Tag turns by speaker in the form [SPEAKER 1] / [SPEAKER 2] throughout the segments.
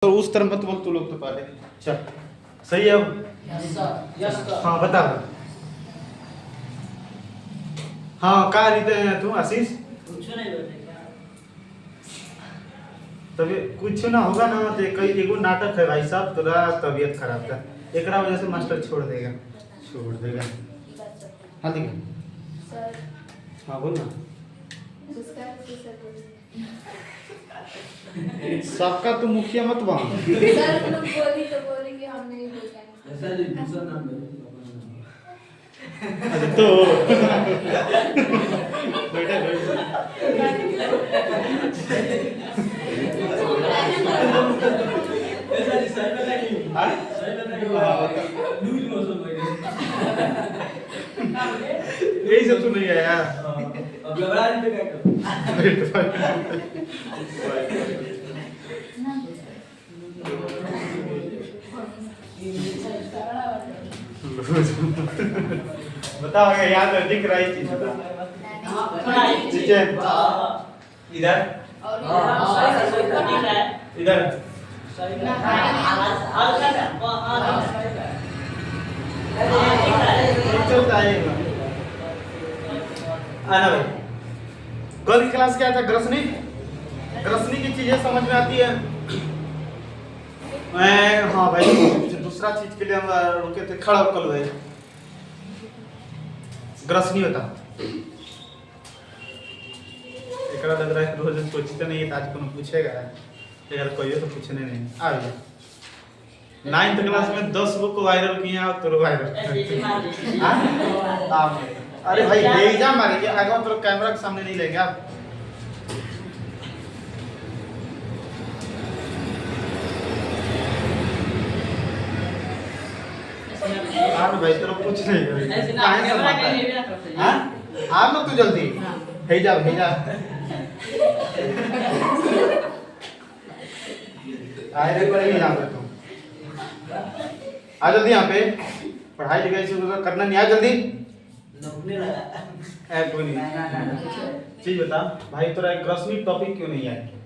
[SPEAKER 1] तो उस तरह मत बोल तू लोग तो पहले। चल सही है अब। हाँ बता। हाँ कहाँ रहते हैं तू आशीष? तभी कुछ ना होगा ना तो कई एगो नाटक है भाई साहब, तोरा तबीयत खराब था एकरा वजह से मास्टर छोड़ देगा। हाँ ठीक है। हाँ बोल ना। सबका तो मुखिया मत बन।
[SPEAKER 2] सर लोग बोली तो बोलेंगे हम नहीं बोलेंगे।
[SPEAKER 3] ऐसा नहीं दूसरा नाम है
[SPEAKER 1] अरे तो बेटा
[SPEAKER 3] ऐसा नहीं सही बता नहीं
[SPEAKER 1] हाँ
[SPEAKER 3] सही बता नहीं लूज मोशन हो
[SPEAKER 1] यही सब सुन लिया यार।
[SPEAKER 3] अब घबरा नहीं तो क्या
[SPEAKER 1] बताओ याद है दिख रही चीज बता। नीचे इधर इधर चलता है आना भाई। कल की क्लास क्या था? ग्रसनी। ग्रसनी की चीजें समझ में आती है। मैं हाँ भाई दूसरा चीज के लिए हम रुके थे। खड़ा कल भाई ग्रसनी बता। एकरा लग रहा है रोज सोचते नहीं है, आज को पूछेगा अगर कोई तो पूछने नहीं आ गया। 9th क्लास में 10 बुक वायरल किए हैं तो वायरल। अरे भाई भेजा मारेंगे आगे तो कैमरा के सामने नहीं लेंगे आप। भाई तेरा कुछ नहीं करेगा हां आ ना तू जल्दी भेजा भेजा आए रे पर यहां पे तू आ जल्दी यहां पे। पढ़ाई लिखाई से करना नहीं आ जल्दी।
[SPEAKER 3] नौकरी लगा
[SPEAKER 1] ऐ कोई नहीं चीज बता भाई तेरा एक ग्रसनी टॉपिक क्यों नहीं याद किया?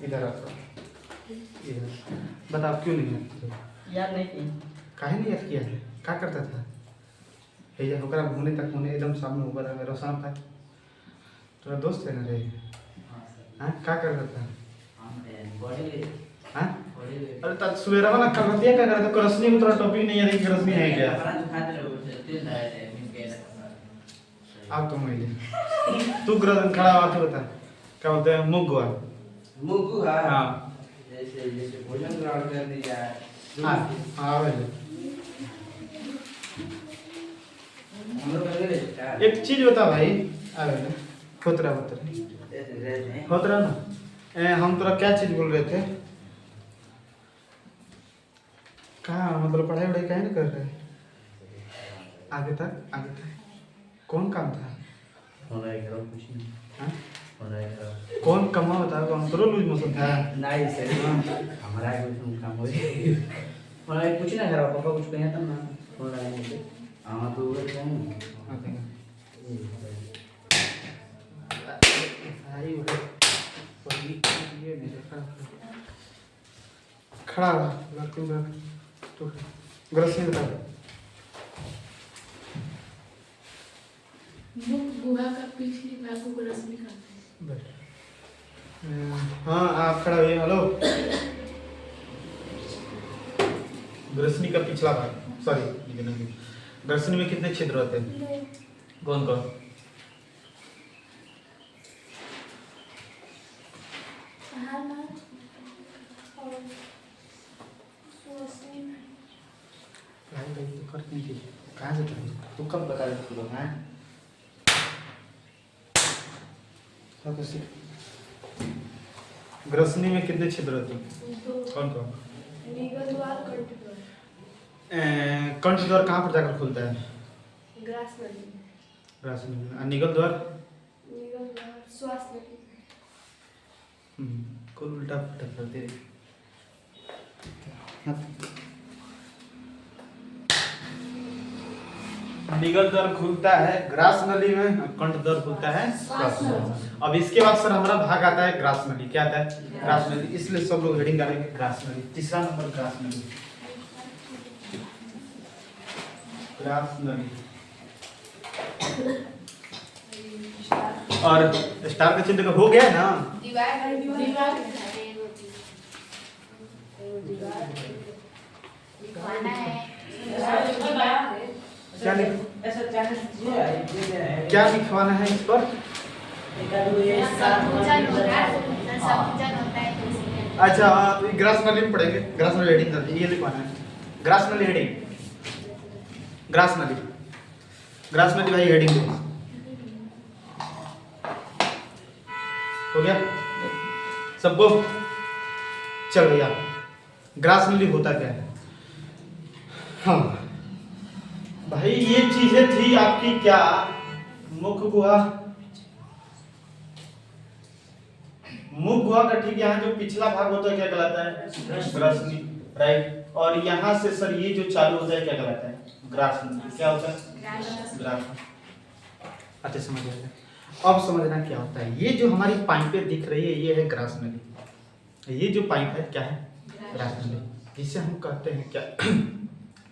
[SPEAKER 1] इधर आ इधर बता क्यों नहीं
[SPEAKER 3] याद नहीं की
[SPEAKER 1] काहे नहीं याद किया? क्या करता था? हे ये होकर होने तक होने एकदम सामने ऊपर है मेरा सामने था। तेरा दोस्त है ना रे? हां क्या करता था? हां अरे तब सवेरा वाला कर दिया क्या करता? ग्रसनी में तेरा टॉपिक नहीं याद है? ग्रसनी है क्या? अब तो मैं तू ग्रसन खड़ा हुआ तो बता क्या बोलते हैं? मुगवा
[SPEAKER 3] मुगु
[SPEAKER 1] हां
[SPEAKER 3] जैसे भोजन ग्रहण करने जाए
[SPEAKER 1] हां हां भाई
[SPEAKER 3] हम लोग कर ले
[SPEAKER 1] एक चीज बता भाई अरे खोतरा
[SPEAKER 3] ऐसे
[SPEAKER 1] खोतरा ना हम तोरा क्या चीज बोल रहे थे? कहाँ मतलब पढ़ाई वढ़ाई काहे नहीं कर रहे? आगे तक कौन काम था?
[SPEAKER 3] कुछ नहीं
[SPEAKER 1] हाँ? कौन कमा बता? कौन तो लूज मोशन था?
[SPEAKER 3] नहीं सर हमारा कुछ काम हो जाए हमारा कुछ ना करा पापा कुछ कहा था ना हो रहा है मुझे हां तो वो क्या
[SPEAKER 1] आई वो पढ़ी ये मेरे खड़ा लड़के का तो ग्रसनी बता।
[SPEAKER 2] मुख गुहा का पिछली भाग को रश्मि कहते हैं।
[SPEAKER 1] हाँ आप खड़ा हुए। हेलो ग्रसनी का पिछला भाग सॉरी ग्रसनी में कितने छिद्र होते हैं? कौन कौन? कहाँ से तू कब बता रहे थे लोग हैं? ग्रसनी में कितने छिद्र होते हैं? कौन कौन?
[SPEAKER 2] निगल द्वार कंठ द्वार।
[SPEAKER 1] कंठ द्वार कहाँ पर जाकर खुलता है?
[SPEAKER 2] ग्रास नदी।
[SPEAKER 1] ग्रसनी में। और निगल द्वार?
[SPEAKER 2] निगल द्वार श्वास नदी।
[SPEAKER 1] कुल उल्टा पुल्टा करते निगल द्वार खुलता है ग्रास नली में, कंठ द्वार खुलता है श्वास नली। अब इसके बाद सर हमारा भाग आता है ग्रास नली। क्या आता है? ग्रास नली। इसलिए सब लोग हेडिंग करेंगे ग्रास नली। तीसरा नंबर ग्रास नली। ग्रास नली और स्टार का चिन्ह हो गया है ना?
[SPEAKER 2] दीवार
[SPEAKER 1] क्या क्या लिखवाना है इस पर? अच्छा हाँ, तो ग्रास नली में पढ़ेंगे। ग्रास नली हेडिंग करते ये लिखवाना है। ग्रास नली हेडिंग, ग्रास नली, ग्रास नली भाई हेडिंग दो। हो गया सबको? चल भैया, ग्रास नली होता क्या है? हाँ भाई ये चीजें थी आपकी क्या? मुख गुहा, मुख गुहा का ठीक यहाँ जो पिछला भाग होता है क्या कहलाता है? ग्रासनी, राइट। और यहाँ से सर ये जो चालू होता है क्या कहलाता है? ग्रासनी। क्या होता है? ग्रास। अच्छा समझ आया। अब समझना क्या होता है। ये जो हमारी पाइपें दिख रही है ये है ग्रास नली। ये जो पाइप है क्या है? ग्रास नली, जिसे हम कहते हैं क्या?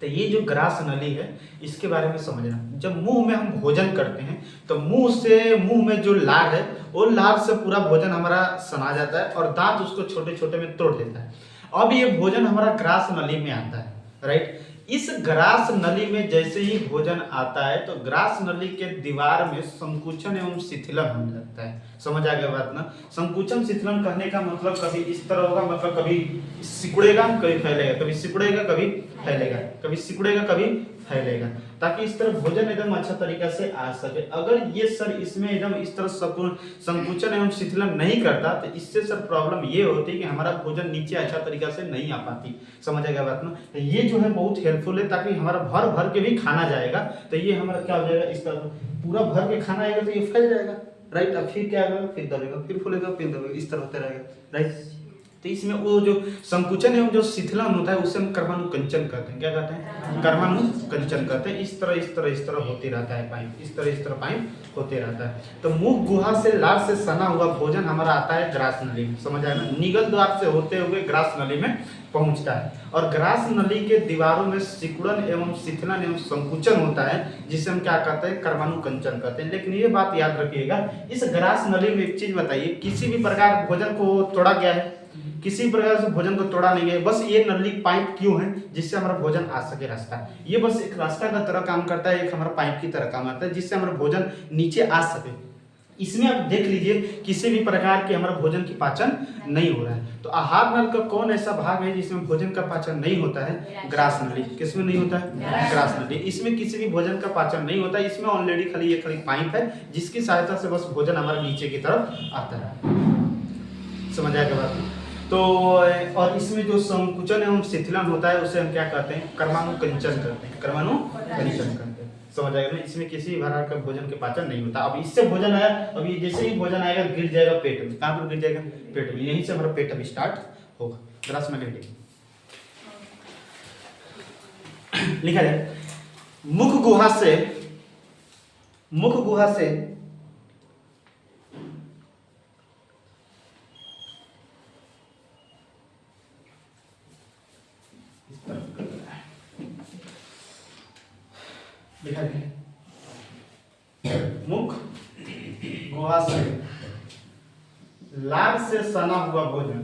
[SPEAKER 1] तो ये जो ग्रास नली है इसके बारे में समझना। जब मुंह में हम भोजन करते हैं तो मुंह में जो लार है वो लार से पूरा भोजन हमारा सना जाता है और दांत उसको छोटे छोटे में तोड़ देता है। अब ये भोजन हमारा ग्रास नली में आता है, राइट। इस ग्रास नली में जैसे ही भोजन आता है तो ग्रास नली के दीवार में संकुचन एवं शिथिलन होने लगता है। समझ आ गया बात ना? संकुचन शिथिलन कहने का मतलब कभी इस तरह होगा, मतलब कभी सिकुड़ेगा कभी फैलेगा, कभी सिकुड़ेगा कभी फैलेगा, कभी सिकुड़ेगा कभी फैलेगा, ताकि इस तरह भोजन एकदम अच्छा तरीका से आ सके। अगर ये सर इसमें एकदम इस तरह संकुचन एवं शिथिलन नहीं करता तो इससे सर प्रॉब्लम ये होती कि हमारा भोजन नीचे अच्छा तरीका से नहीं आ पाती। समझ आएगा बात ना? तो ये जो है बहुत हेल्पफुल है, ताकि हमारा भर भर के भी खाना जाएगा तो ये हमारा क्या हो जाएगा, इस तरह पूरा भर के खाना आएगा तो ये फैल जाएगा, राइट। अब फिर क्या होगा, फिर दबेगा, फिर फूलेगा, फिर दबेगा, इस तरह होता रहेगा, राइट। तो इसमें वो जो संकुचन एवं जो शिथिलन होता है उससे हम कर्मानुकंचन करते हैं। क्या कहते हैं? कर्मानुकंचन करते हैं। इस तरह होते रहता है पाइप, इस तरह पाइप होते रहता है। तो मुख गुहा से लार से सना हुआ भोजन हमारा आता है ग्रास नली में। समझ आया ना? निगल द्वार से होते हुए ग्रास नली में पहुंचता है और ग्रास नली के दीवारों में सिकुड़न एवं शिथिलन एवं संकुचन होता है, जिसे हम क्या कहते हैं? कर्मानुकंचन कहते हैं। लेकिन ये बात याद रखिएगा, इस ग्रास नली में एक चीज बताइए, किसी भी प्रकार भोजन को तोड़ा गया है? किसी प्रकार से भोजन को तोड़ा नहीं गया। बस ये नली पाइप क्यों है? जिससे हमारा भोजन आ सके रास्ता। ये बस एक रास्ता का तरह काम करता है, एक हमारा पाइप की तरह काम करता है, जिससे हमारा भोजन नीचे आ सके। इसमें आप देख लीजिए किसी भी प्रकार के हमारा भोजन की पाचन नहीं हो रहा है। तो आहार नल का कौन ऐसा भाग है जिसमें भोजन का पाचन नहीं होता है? ग्रास नली। किसमें नहीं होता है? ग्रास नली। इसमें किसी भी भोजन का पाचन नहीं होता है। इसमें ऑलरेडी खाली ये पाइप है जिसकी सहायता से बस भोजन हमारे नीचे की तरफ आता है। समझ आएगा बात? तो और इसमें जो संकुचन एवं शिथिलन होता है उसे हम क्या कहते हैं? कर्मानुकंचन करते हैं। कर्मानुकंचन करते हैं। समझ आएगा ना? इसमें किसी भी प्रकार का भोजन के पाचन नहीं होता। अब इससे भोजन आया, अब ये जैसे ही भोजन आएगा गिर जाएगा पेट में। कहाँ पर गिर जाएगा? पेट में। यहीं से हमारा पेट अभी स्टार्ट होगा। ग्रास नली लिखा जाए, मुख गुहा से लिखा है, मुख गुहा से लार से सना हुआ भोजन,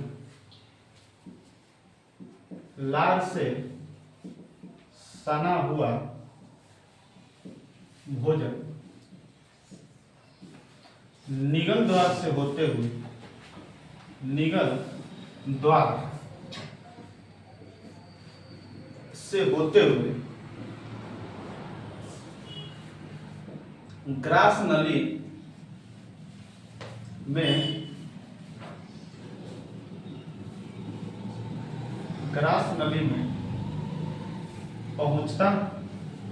[SPEAKER 1] लार से सना हुआ भोजन निगल द्वार से होते हुए, निगल द्वार से होते हुए ग्रास नली में पहुंचता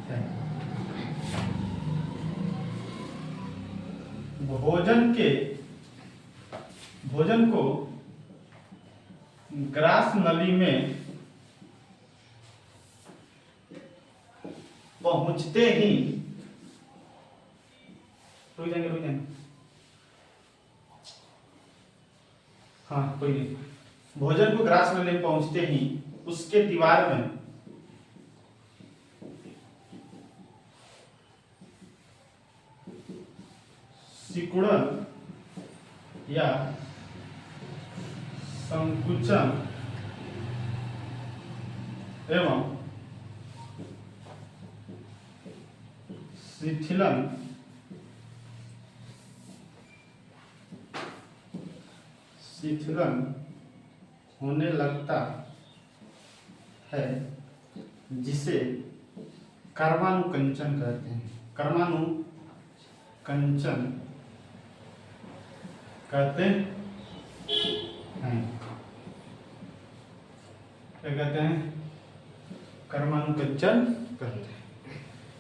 [SPEAKER 1] है। भोजन को ग्रास नली में पहुंचते ही रुक जाएंगे। हाँ कोई नहीं। भोजन को ग्रास नली में पहुंचते ही उसके दीवार में सिकुड़न या संकुचन एवं शिथिलन होने लगता है, जिसे कर्मानुकंचन कहते हैं। कर्मानुकंचन कहते हैं। क्या कहते हैं? कर्मानुकंचन कहते हैं।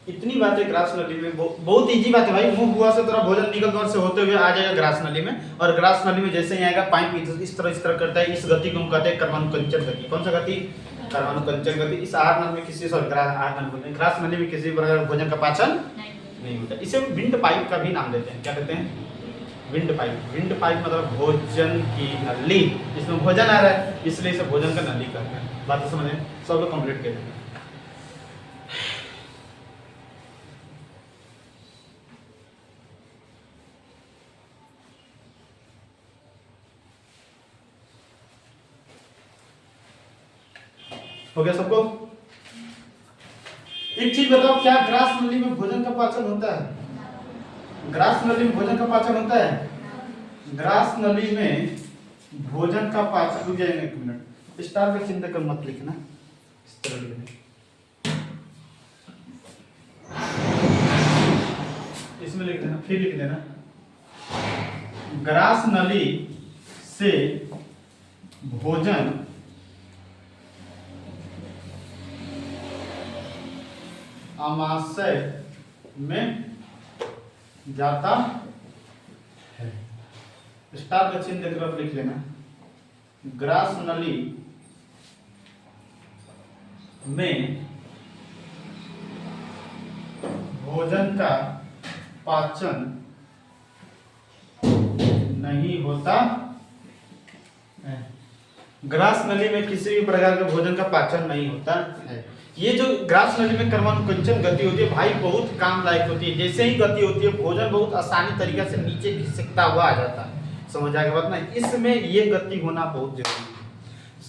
[SPEAKER 1] इतनी बातें ग्रास नली में बहुत इजी बात है भाई। मुंह हुआ से तेरा भोजन निकल द्वार से होते हुए आ जाएगा ग्रास नली में, और ग्रास नली में जैसे ही आएगा पाइप इस तरह करता है। इस गति को हम कहते हैं कर्मानुकंचन गति। कौन सा गति? कर्मानुकंचन गति। इस आहार नली में किसी ग्रास नली में किसी प्रकार भोजन का पाचन नहीं होता। इसे विंड पाइप का भी नाम देते हैं। क्या कहते हैं? Wind pipe. विंड पाइप मतलब भोजन की नली, इसमें भोजन आ रहा है इसलिए इसे भोजन का नली कहते हैं। बात समझे? सब लोग कंप्लीट कर देंगे। हो गया सबको? एक चीज बताओ, क्या ग्रास नली में भोजन का पाचन होता है? ग्रास नली में भोजन का पाचन होता है? ग्रास नली में भोजन का पाचन, रुक जाएंगे एक मिनट, स्टार का चिन्ह कर मत लिखना, इस तरह लिखना, इसमें लिख देना, फिर लिख देना। ग्रास नली से भोजन आमाशय में जाता है। स्टार का चिन्ह देकर लिख लेना। ग्रास नली में भोजन का पाचन नहीं होता है। ग्रास नली में किसी भी प्रकार के भोजन का पाचन नहीं होता है। ये जो ग्रास नली में कर्मानुकंचन गति होती है भाई, बहुत काम लायक होती है। जैसे ही गति होती है भोजन बहुत आसानी तरीके से नीचे घिसकता हुआ आ जाता है। समझ आएगा बात ना? इसमें ये गति होना बहुत जरूरी है।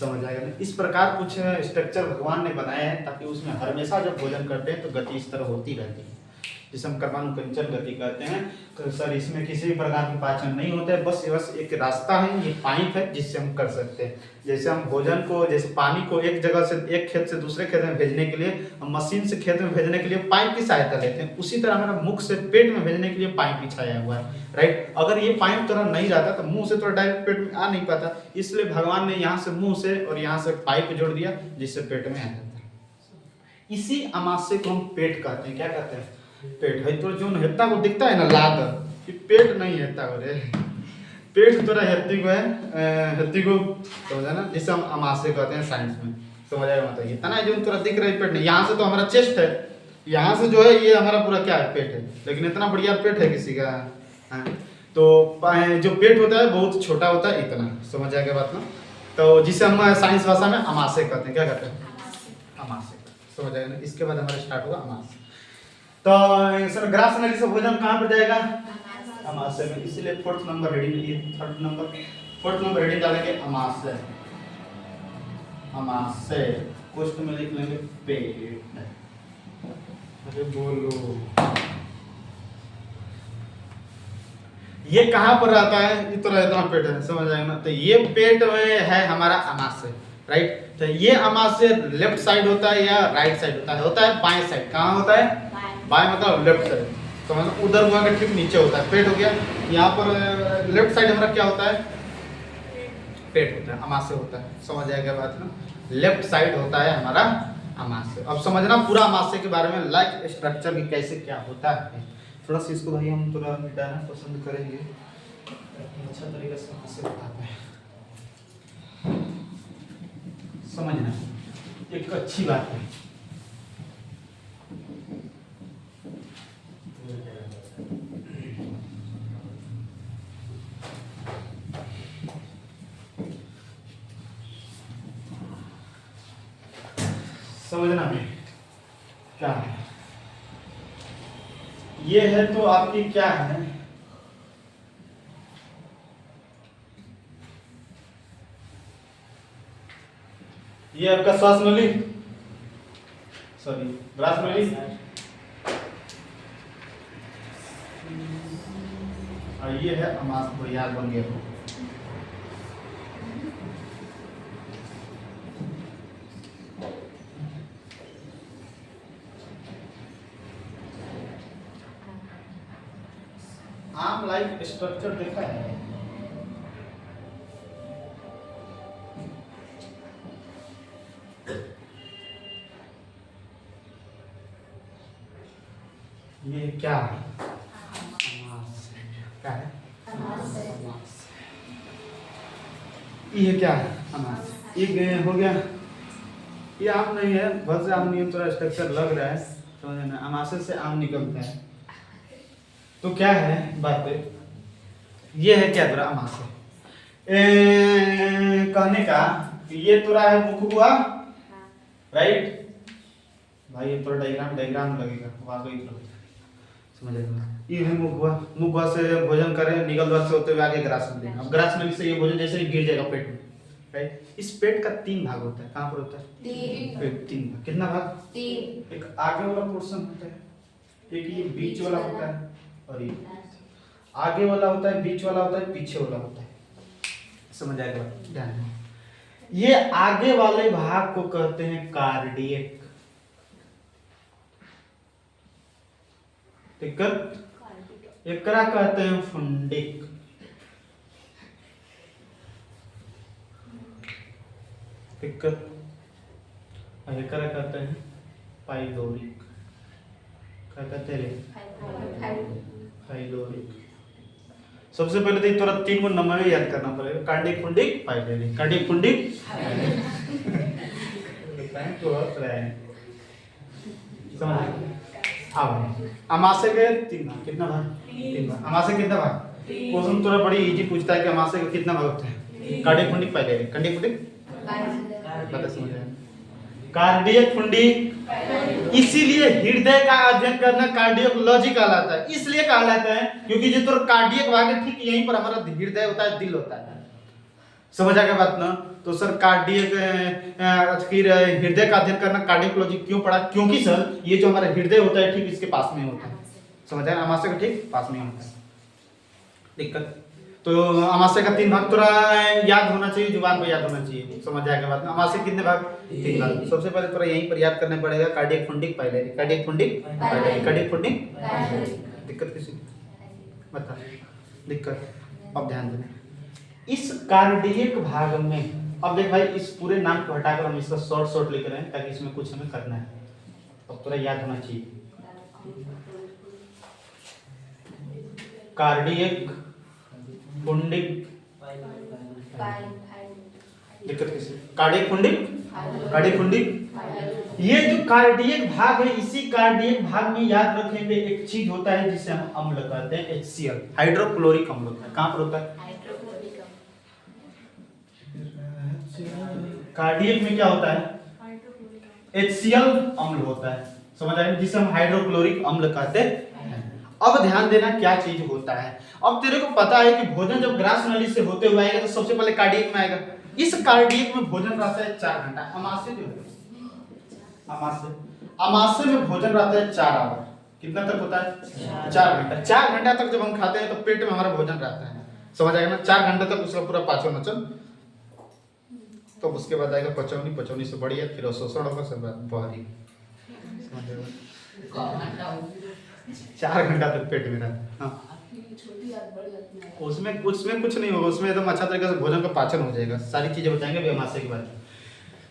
[SPEAKER 1] समझ आएगा ना? इस प्रकार कुछ स्ट्रक्चर भगवान ने बनाया है ताकि उसमें हमेशा जब भोजन करते हैं तो गति इस तरह होती रहती है, जिसे हम कर्मानुकंचन गति कहते हैं। तो सर इसमें किसी भी प्रकार की पाचन नहीं होता है, बस एक रास्ता है, ये पाइप है जिससे हम कर सकते हैं। जैसे हम भोजन को, जैसे पानी को एक जगह से, एक खेत से दूसरे खेत में भेजने के लिए हम मशीन से खेत में भेजने के लिए पाइप की सहायता लेते हैं, उसी तरह हमारा मुख से पेट में भेजने के लिए पाइप बिछाया हुआ है, राइट। अगर ये पाइप तरह नहीं जाता तो मुंह से तो डायरेक्ट पेट में आ नहीं पाता, इसलिए भगवान ने यहाँ से मुंह से और यहाँ से पाइप जोड़ दिया जिससे पेट में आ जाता है। इसी आमाशय को हम पेट कहते हैं। क्या कहते हैं? पेट है। तो जो हेत्ता को दिखता है ना लाद, कि पेट नहीं हेत्ता हो रे, पेट थोड़ा हेत्ती को है, हेत्ती को समझा ना, जिसे हम आमाशय कहते हैं साइंस में। समझ आएगा मतलब? इतना जो थोड़ा दिख रहा है पेट नहीं, यहाँ से तो हमारा चेस्ट है, यहाँ से जो है ये हमारा पूरा क्या है? पेट है। लेकिन इतना बढ़िया पेट है किसी का? तो जो पेट होता है बहुत छोटा होता है, इतना। समझ आएगा बात ना? तो जिसे हम साइंस भाषा में आमाशय कहते हैं। क्या कहते हैं? आमाशय। समझ आएगा ना? इसके बाद हमारा स्टार्ट होगा आमाशय। तो सर ग्रास नली से भोजन कहाँ पर जाएगा? आमाशय में। इसलिए फोर्थ नंबर हेडिंग डालेंगे आमाशय। आमाशय कोष्ठ में लिख लेंगे पेट। अरे बोलो, ये कहाँ पर रहता है? इतना पेट है। समझ आएगा ना? तो ये पेट में है हमारा आमाशय, राइट। तो ये आमाशय लेफ्ट साइड होता है या राइट साइड होता है? होता है बाएं साइड। कहाँ होता है? बाएं मतलब लेफ्ट साइड। तो मतलब उधर हुआ का ठीक नीचे होता है, पेट हो गया। यहाँ पर लेफ्ट साइड हमारा क्या होता है? पेट होता है, आमाशय होता है। समझ आएगा बात ना? लेफ्ट साइड होता है हमारा आमाशय। अब समझना पूरा आमाशय के बारे में, लाइक स्ट्रक्चर की कैसे क्या होता है। थोड़ा सा इसको भाई हम थोड़ा मिटाना पसंद करेंगे, अच्छा तरीके से आमाशय बता पाए। समझना एक अच्छी बात है। समझना में क्या है, ये है तो आपकी क्या है, ये आपका श्वास नली, सॉरी ग्रास नली, और ये है अमास, को याद बन गया। आम लाइफ स्ट्रक्चर देखा है, ये क्या है, क्या है, ये क्या है, अनास। ये हो गया, ये आम नहीं है, बहुत से आम नियम थोड़ा स्ट्रक्चर लग रहा है, समझ ना, अमाशय से आम निकलता है। तो क्या है बात, ये है क्या तेरा अमाशय, कहने का ये तुरा है मुख हुआ, राइट भाई, ये थोड़ा डायग्राम लगेगा, वाकई समझ आएगा। ये है मुख हुआ, मुख हुआ से भोजन करें, निगल द्वार से होते हुए आगे ग्रास नली। अब ग्रास नली से ये भोजन जैसे ही गिर जाएगा पेट में, राइट। इस पेट का 3 भाग होता है, कहाँ पर होता है, पेट 3 भाग, कितना भाग, 3। एक आगे वाला पोर्शन होता है, एक ये बीच वाला होता है, और ये आगे वाला होता है, बीच वाला होता है, पीछे वाला होता है, समझ आएगा, ध्यान दें। ये आगे वाले भाग को कहते हैं कार्डियक, दिक्कत, एकरा कहते हैं फुंडिक, दिक्कत, और एकरा कहते हैं पाइलोरिक, क्या कहते हैं, पाइलोरिक। सबसे पहले तो थोड़ा 3 को नंबर में याद करना पड़ेगा, कार्डियक, फुंडिक, पाइलोरिक, कार्डियक, फुंडिक, समझ। अब अमाशय के 3 भाग, कितना भाग, 3 भाग। अमाशय कितना भाग, क्वेश्चन थोड़ा बड़ी इजी पूछता है कि अमाशय का कितना भाग होता है, कार्डियक, फुंडिक, पाइलोरिक, कार्डियक, फुंडिक, बता समझ आया, कार्डियक, फुंडिक। इसीलिए हृदय का अध्ययन करना कार्डियोलॉजी कहलाता है, इसलिए कहलाता है क्योंकि जो तो कार्डियक भाग है, ठीक यहीं पर हमारा हृदय होता है, दिल होता है, समझ आ गया बात ना। तो सर कार्डियक, फिर हृदय का अध्ययन करना कार्डियोलॉजी क्यों पढ़ा, क्योंकि सर ये जो हमारा हृदय होता है ठीक इसके पास में होता है, समझ आया, अमाशय का ठीक पास में होता है, दिक्कत। तो अमाशय का 3 भाग थोड़ा याद होना चाहिए, जुबान पर याद होना चाहिए, समझ आएगा बात ना। अमाशय कितने भाग, 3 भाग। सबसे पहले थोड़ा यहीं पर याद करना पड़ेगा, cardiac, fundic, pyloric, cardiac, fundic, pyloric, cardiac, fundic, दिक्कत किसी बता, दिक्कत। अब ध्यान देना इस कार्डियक भाग में, अब देख भाई इस पूरे नाम को हटाकर हम इसका शॉर्ट लिख रहे हैं ताकि इसमें कुछ हमें करना है, अब थोड़ा याद होना चाहिए। कार्डियक, फुंडिक, दिक्कत किसी, कार्डियक, फुंडिक, कार्डियक, फुंडिक। ये जो कार्डियक भाग है, इसी कार्डियक भाग में याद रखेंगे एक चीज होता है जिसे हम अम्ल कहते हैं, HCl, हाइड्रोक्लोरिक अम्ल होता है। कहां पर होता है, कार्डियक में क्या होता है, HCl अम्ल होता है, समझ आए, जिसे हम हाइड्रोक्लोरिक अम्ल कहते हैं। अब ध्यान देना क्या चीज होता है, अब तेरे को पता है कि भोजन जब ग्रास नली से होते हुए आएगा तो सबसे पहले कार्डियक में आएगा। इस कार्डियक में भोजन रहता है 4 घंटा, अमाशय जो है, अमाशय में भोजन रहता है 4 आवर, कितना तक होता है, 4 घंटा। 4 घंटा तक जब हम खाते हैं तो पेट में हमारा भोजन रहता है, समझ आएगा ना। 4 घंटे तक उसका पूरा पाचन वाचन, तो उसके बाद आएगा पचौनी, पचौनी से बढ़िया फिर शोषण होगा, सब बाहरी, समझ आएगा। 4 घंटा तक पेट में रहता है, हाँ। उसमें कुछ नहीं होगा, उसमें एकदम अच्छा तरीके से भोजन का पाचन हो जाएगा, सारी चीजें बताएंगे अभी अमाशय के बारे में।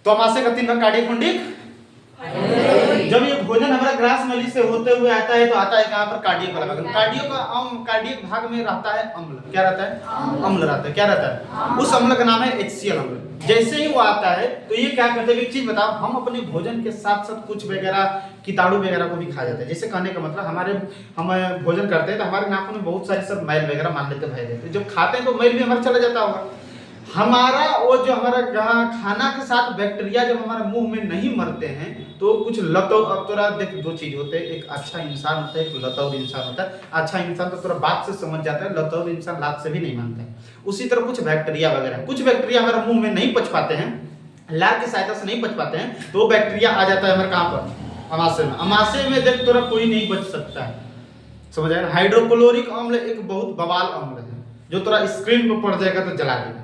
[SPEAKER 1] तो अमाशय का 3 भाग, कार्डियक, फुंडिक। जब ये भोजन हमारा ग्रास नली से होते हुए आता है तो आता है कहां पर, कार्डियक वाला भाग। कार्डियक भाग में रहता है अम्ल, क्या रहता है, अम्ल रहता है, क्या रहता है, उस अम्ल का नाम है HCl अम्ल। जैसे ही वो आता है तो ये क्या करते हैं, एक चीज बताओ, हम अपने भोजन के साथ साथ कुछ वगैरह कीटाणु वगैरह को भी खा जाते हैं। जैसे कहने का मतलब हम भोजन करते हैं तो हमारे नाखून में बहुत सारी सब मैल वगैरह मान लेते भाई देते, जब खाते हैं तो मैल भी हमारा चला जाता होगा। हमारा वो जो हमारा खाना के साथ बैक्टीरिया जब हमारे मुंह में नहीं मरते हैं तो कुछ लतौ, अब तोरा देख दो चीज होते हैं, एक अच्छा इंसान होता है, एक लतौर इंसान होता है। अच्छा इंसान तो तोरा बात से समझ जाता है, लतौर इंसान लात से भी नहीं मानता है। उसी तरह कुछ बैक्टीरिया वगैरह, कुछ बैक्टीरिया हमारे मुंह में नहीं पच पाते हैं, लार की सहायता से नहीं पच पाते हैं, तो वो बैक्टीरिया आ जाता है हमारे कहाँ पर, अमाशय में। अमाशय में देख तोरा कोई नहीं बच सकता है, समझ आया ना। हाइड्रोक्लोरिक अम्ल एक बहुत बवाल अम्ल है जो तोरा स्क्रीन पर पड़ जाएगा तो जला देगा,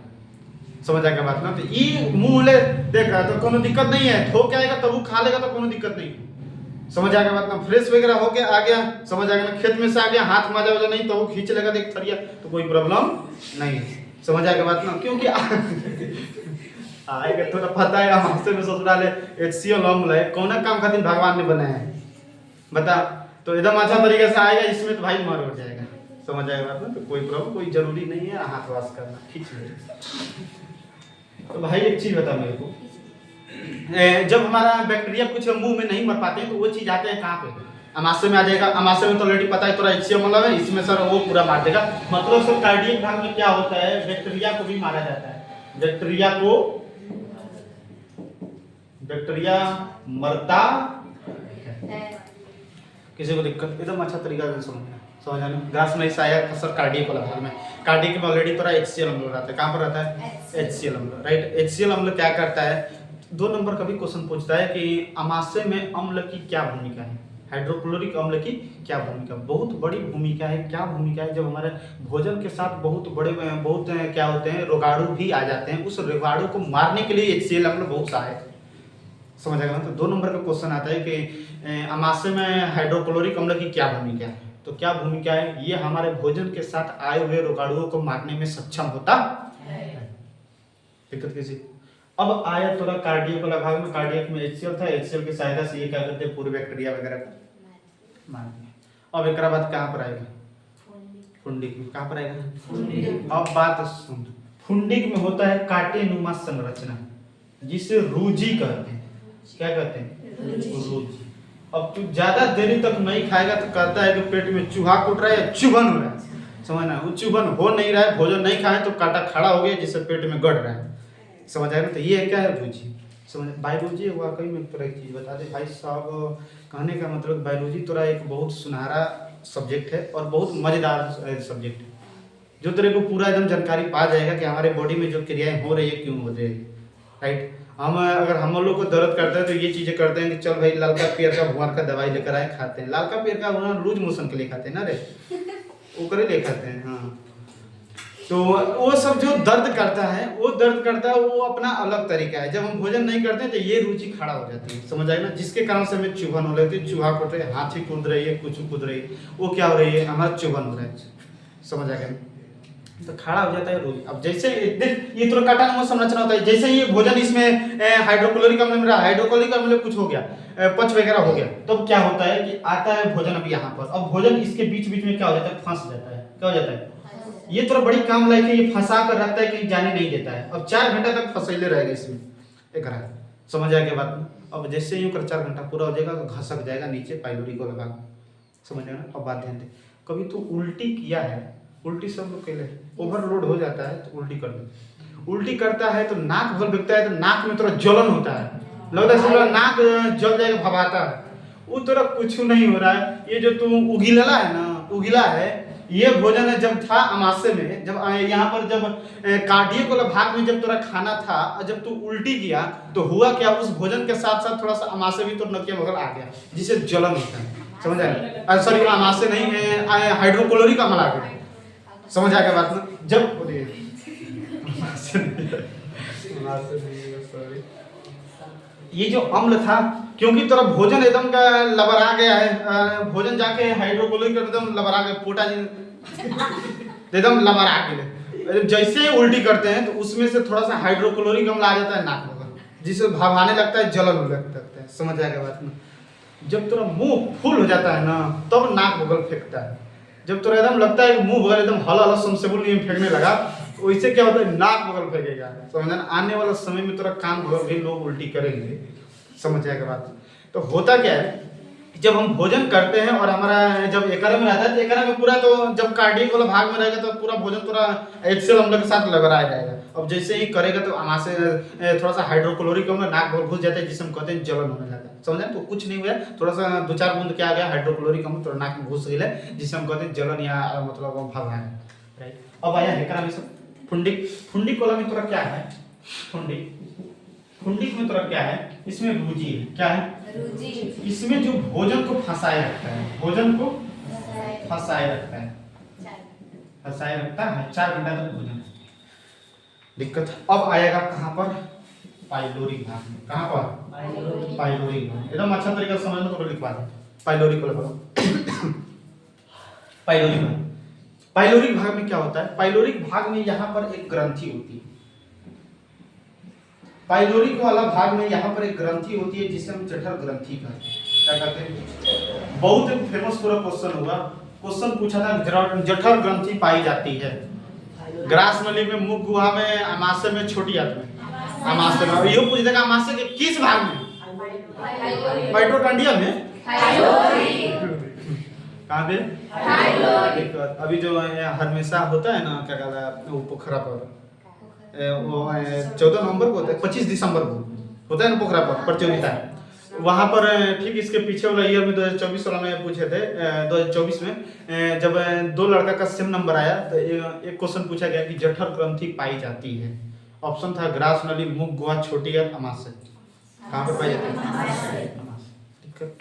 [SPEAKER 1] समझ आएगा बात ना। तो ये मुंह ले देखा तो कोनो दिक्कत नहीं है, थो के आएगा तब वो खा लेगा तो कोनो दिक्कत नहीं है, समझ आएगा बात ना। फ्रेश वगैरह होके आ गया, समझ आएगा ना, खेत में से आ गया, हाथ माजा वजा नहीं तो वो खींच लेगा देख थरिया तो कोई प्रॉब्लम नहीं है, समझ आएगा बात ना। क्योंकि आएगा तो पता है हमसे में ससुराल है HCl अम्ल है, कौन काम खातिर भगवान ने बनाया है बता। तो एकदम अच्छा तरीके से आएगा, इसमें तो भाई मर हो जाएगा, समझ आएगा बात ना। तो कोई प्रॉब्लम, कोई जरूरी नहीं है हाथ वाश करना, ठीक है। तो भाई एक चीज बता मेरे को, जब हमारा बैक्टीरिया कुछ मुंह में नहीं मर पाते हैं तो वो चीज आते हैं कहाँ पे, अमाशय में आ जाएगा। अमाशय में तो ऑलरेडी पता है थोड़ा HCl मतलब है, इसमें सर वो पूरा मार देगा। मतलब सर कार्डियक भाग में क्या होता है, बैक्टीरिया को भी मारा जाता है, बैक्टीरिया मरता किसी को दिक्कत एकदम अच्छा तरीका से समझ आने ग्रास में ऐसा आया सर कार्डियक वाला भाग में। कार्डियक में ऑलरेडी थोड़ा HCl अम्ल रहता है, कहाँ पर रहता है HCl अम्ल, राइट। HCl अम्ल क्या करता है, 2 नंबर का भी क्वेश्चन पूछता है कि अमाशय में अम्ल की क्या भूमिका है, हाइड्रोक्लोरिक अम्ल की क्या भूमिका, बहुत बड़ी भूमिका है। क्या भूमिका है, जब हमारे भोजन के साथ बहुत क्या होते हैं, रोगाणु भी आ जाते हैं, उस रोगाणु को मारने के लिए HCl अम्ल बहुत सहायक है, समझ आएगा। तो 2 नंबर का क्वेश्चन आता है कि अमाशय में हाइड्रोक्लोरिक अम्ल की क्या भूमिका है। तो क्या भूमिका है, ये हमारे भोजन के साथ आए हुए रोगाणुओं को मारने में सक्षम होता है। दिक्कत किसी। अब आया थोड़ा कार्डियक वाला भाग में, कार्डियक में HCl था, HCl की सहायता से ये क्या करते हैं, पूरे बैक्टीरिया वगैरह को मारते हैं। अब एक बाद कहाँ पर आएगा, फुंडिक में। कहाँ पर आएगा, अब बात सुन, फुंडिक में होता है कांटे नुमा संरचना जिसे रूजी कहते हैं। क्या कहते हैं, रूजी। अब तू ज्यादा देरी तक नहीं खाएगा तो कहता है कि पेट में चूहा कूट रहा है या चुभन हो रहा है, समझना। वो चुभन हो नहीं रहा है, भोजन नहीं खाए तो कांटा खड़ा हो गया जिससे पेट में गड़ रहा है, समझ आएगा। तो ये क्या है, रूजी। समझ, बायोलॉजी वाकई में तरह की चीज बता दे भाई साहब। कहने का मतलब बायोलॉजी तोरा एक बहुत सुनहरा सब्जेक्ट है और बहुत मजेदार सब्जेक्ट है, जो तेरे को पूरा एकदम जानकारी पा जाएगा कि हमारे बॉडी में जो क्रियाएं हो रही है क्यों हो रही है, राइट। अगर हम लोग को दर्द करता है तो ये चीजें करते हैं कि चल भाई लाल का पेड़ का भुआर का दवाई लेकर आए, खाते हैं। लाल का पेड़ का लूज मोशन के लिए खाते हैं ना रे, वो करे ले खाते हैं, हाँ। तो वो सब जो दर्द करता है वो अपना अलग तरीका है। जब हम भोजन नहीं करते तो ये रुचि खड़ा हो जाती है, समझ आए ना, जिसके कारण से हमें चुभन हो रही है, चूहा कूद रहे, हाथी कूद रही है, कुछ कूद रही है, वो क्या हो रही है, हमारा चुभन हो रहा है, समझ आ गया। तो खड़ा हो जाता है रोगी। अब जैसे ये तो काटानुमा संरचना होता है, जैसे ये भोजन इसमें हाइड्रोक्लोरिक अम्ल में रहा, हाइड्रोक्लोरिक अम्ल कुछ हो गया, पच वगैरह हो गया, तब तो क्या होता है कि आता है भोजन अब यहाँ पर। अब भोजन इसके बीच बीच में क्या हो जाता है, फंस जाता है। क्या हो जाता है, ये तो बड़ी काम लायक है, ये फंसा कर रखता है, कहीं जाने नहीं देता है। अब 4 घंटा तक फंसेले रहेगा इसमें, एक समझ आ गया बात। अब जैसे यूं कर 4 घंटा पूरा हो जाएगा तो घसक जाएगा नीचे पाइलोरी को लगा, समझ आएगा। अब बात ध्यान दे, कभी तो उल्टी किया है, उल्टी सब लोग कहले ओवरलोड हो जाता है तो उल्टी कर दे, उल्टी करता है तो नाक भर बिकता है, तो नाक में थोड़ा जलन होता है, लगता है सब नाक जल जाएगा, भवाता है, वो थोड़ा कुछ नहीं हो रहा है। ये जो तू उगिला है ना, उगिला है, ये भोजन है जब था अमाशय में, जब यहाँ पर जब कार्डियक वाला भाग में जब तोरा खाना था, जब तू उल्टी किया तो हुआ क्या, उस भोजन के साथ साथ थोड़ा सा अमाशय भी तो नकिया बगल आ गया, जिससे जलन होता है, समझ आया। सॉरी अमाशय नहीं, हाइड्रोक्लोरिक अम्ल आ गया, समझ आ गया बात ना। जब ये जो अम्ल था, क्योंकि तेरा भोजन एकदम का लबरा गया है, भोजन जाके हाइड्रोक्लोरिक एकदम लबरा गया, पोटा जी एकदम लबरा गया, जैसे उल्टी करते हैं तो उसमें से थोड़ा सा हाइड्रोक्लोरिक अम्ल आ जाता है नाक में, जिससे भवाने लगता है, जलन होने लगता है, समझ आ गया बात ना। जब तेरा मुंह फुल हो जाता है ना, तब नाक बगल फेंकता है। जब तोरा एकदम लगता है कि मुंह बगल एकदम हला समसेबुल नहीं फेंकने लगा, वैसे क्या होता है, नाक बगल फेंकेगा, समझना। आने वाला समय में तोरा कान बगल भी लोग उल्टी करेंगे, समझ आएगा बात। तो होता क्या है, जब हम भोजन करते हैं और हमारा जब एकरा में रहता है तो एकरा में पूरा, तो जब कार्डियक वाला भाग में रहेगा तो पूरा भोजन पूरा एक्सेल अम्ल के साथ लगा रहेगा। अब जैसे ही करेगा तो आमाशय थोड़ा सा हाइड्रोक्लोरिक अम्ल नाक भर घुस जाता है, जिसे हम कहते हैं जलन होने लगता है। समझे? तो कुछ नहीं हुआ, थोड़ा सा 2-4 बूंद क्या आ गया, हाइड्रोक्लोरिक अम्ल थोड़ा नाक में घुस गया, जिसे हम कहते हैं जलन या मतलब भगाना। राइट, अब आया एकरा में सब फुंडिक। फुंडिक वाला में थोड़ा क्या है, फुंडिक में थोड़ा क्या है, इसमें रुचि है। क्या है? रुचि। इसमें जो भोजन को फंसाए रखता है, भोजन को फंसाए रखता है, फंसाए रखता है 4 घंटा तक भोजन। दिक्कत अब आएगा कहाँ पर? पाइलोरिक भाग में। कहाँ पर? पाइलोरिक भाग। एकदम अच्छा तरीका से समझना तो लिखवा दे। पाइलोरिक वाला बोलो। पाइलोरिक भाग। पाइलोरिक भाग में क्या होता है? पाइलोरिक भाग में यहाँ पर एक ग्रंथि होती है। पाइलोरिक वाला भाग में यहाँ पर एक ग्रंथि होती है जिसे हम जठर ग्रंथि कहते हैं। क्या कहते हैं? बहुत एक फेमस पूरा क्वेश्चन हुआ, क्वेश्चन पूछा था जठर ग्रंथि पाई जाती है ग्रास नली में, मुख गुहा में, आमाशय में, छोटी आंत में। आमाशय में। ये पूछ देगा आमाशय के किस भाग में? माइटोकॉन्ड्रिया में। कहाँ पे? अभी जो हमेशा होता है ना, क्या कहता है वो पोखरा पर, वो 14 नवंबर को होता है, 25 दिसंबर को होता है ना पोखरा पर प्रतियोगिता, वहां पर ठीक इसके पीछे वाला ईयर में 2024 वाला में पूछे थे। 2024 में जब 2 लड़का का सेम नंबर आया तो एक क्वेश्चन पूछा गया कि जठर ग्रंथि पाई जाती है। ऑप्शन था ग्रास नली, मुख गुहा, छोटी आंत, आमाशय। कहाँ पर पाई जाती है? ठीक है।